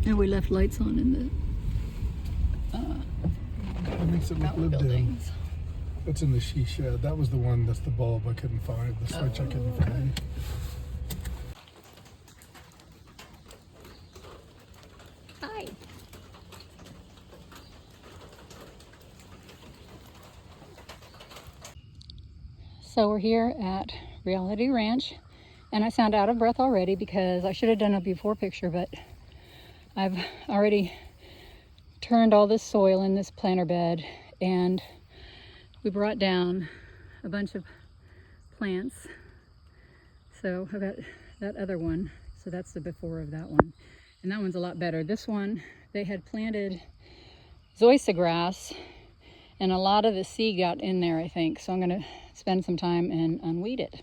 And we left lights on in the It makes it look lived in. outbuildings. That's in the she shed. That was the one that's the bulb I couldn't find, the switch I couldn't find. Hi. So we're here at Reality Ranch, and I sound out of breath already because I should have done a before picture, but I've already turned all this soil in this planter bed, and we brought down a bunch of plants. So I've got that other one, so that's the before of that one, and that one's a lot better. This one, they had planted zoysia grass, and a lot of the seed got in there, I think, so I'm going to spend some time and unweed it.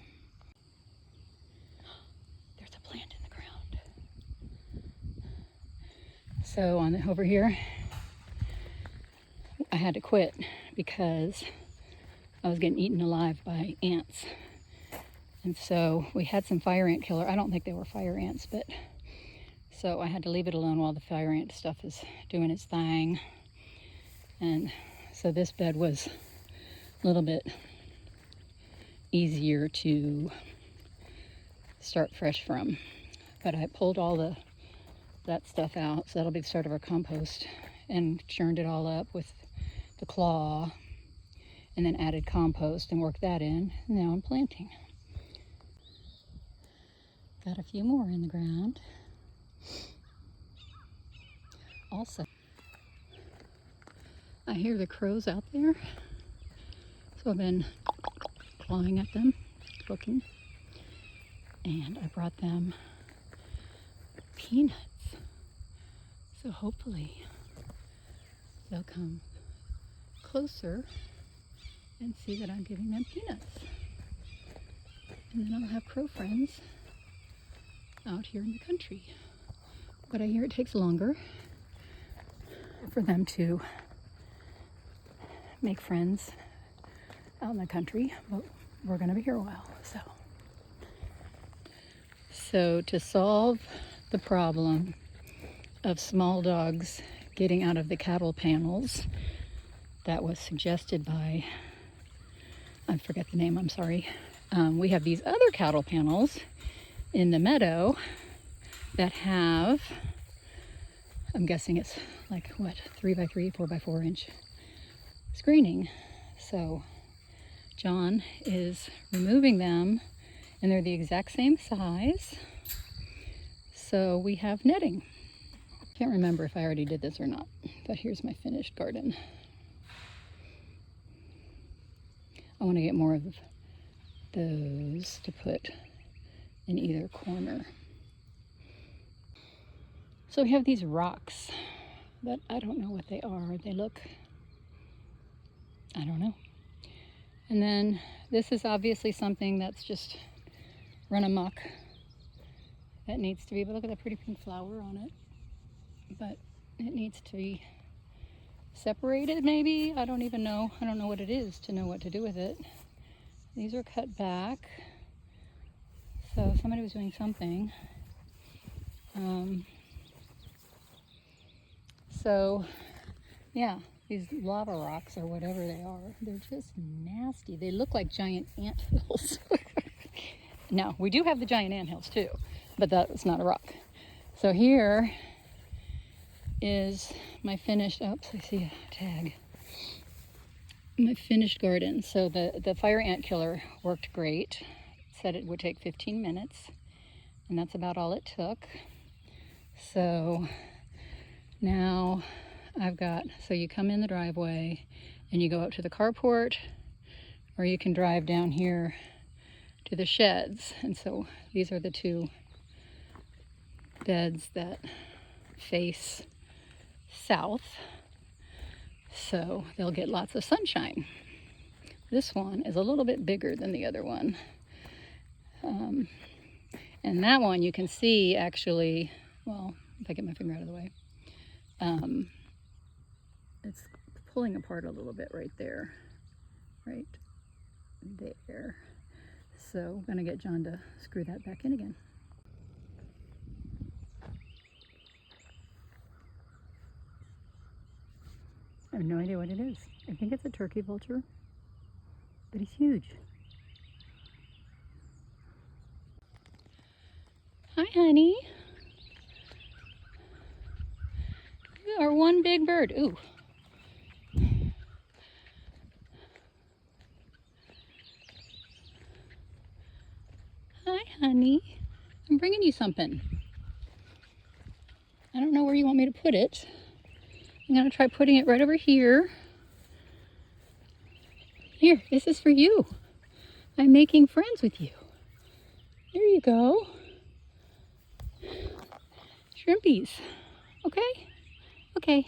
There's a plant in the ground. So over here, I had to quit because I was getting eaten alive by ants. And so we had some fire ant killer. I don't think they were fire ants, but so I had to leave it alone while the fire ant stuff is doing its thing. And so this bed was a little bit easier to start fresh from. But I pulled all that stuff out, so that'll be the start of our compost, and churned it all up with the claw, and then added compost and worked that in. And now I'm planting. Got a few more in the ground. Also, I hear the crows out there, so I've been clawing at them, looking, and I brought them peanuts. So hopefully they'll come closer and see that I'm giving them peanuts. And then I'll have crow friends out here in the country. But I hear it takes longer for them to make friends out in the country, but we're gonna be here a while, so to solve the problem of small dogs getting out of the cattle panels that was suggested by, I forget the name, I'm sorry. We have these other cattle panels in the meadow that have, I'm guessing it's like what, 3x3, 4x4 inch screening. So John is removing them, and they're the exact same size. So we have netting. Can't remember if I already did this or not, but here's my finished garden. I want to get more of those to put in either corner. So we have these rocks that I don't know what they are. They look, I don't know. And then this is obviously something that's just run amok. That needs to be, but look at that pretty pink flower on it. But it needs to be separated maybe. I don't even know. I don't know what it is to know what to do with it. These are cut back. So somebody was doing something. So yeah, these lava rocks or whatever they are, they're just nasty. They look like giant anthills. Now, we do have the giant anthills too, but that's not a rock. So here is my finished, oops, I see a tag. My finished garden. So the fire ant killer worked great. It said it would take 15 minutes, and that's about all it took. So now I've got, so you come in the driveway and you go up to the carport, or you can drive down here to the sheds. And so these are the two beds that face south, so they'll get lots of sunshine. This one is a little bit bigger than the other one. And that one you can see actually, well, if I get my finger out of the way, it's pulling apart a little bit right there, right there. So I'm gonna get John to screw that back in again. I have no idea what it is. I think it's a turkey vulture, but he's huge. Hi, honey. You are one big bird. Ooh. Hi, honey. I'm bringing you something. I don't know where you want me to put it. I'm going to try putting it right over here. Here, this is for you. I'm making friends with you. There you go. Shrimpies. Okay? Okay.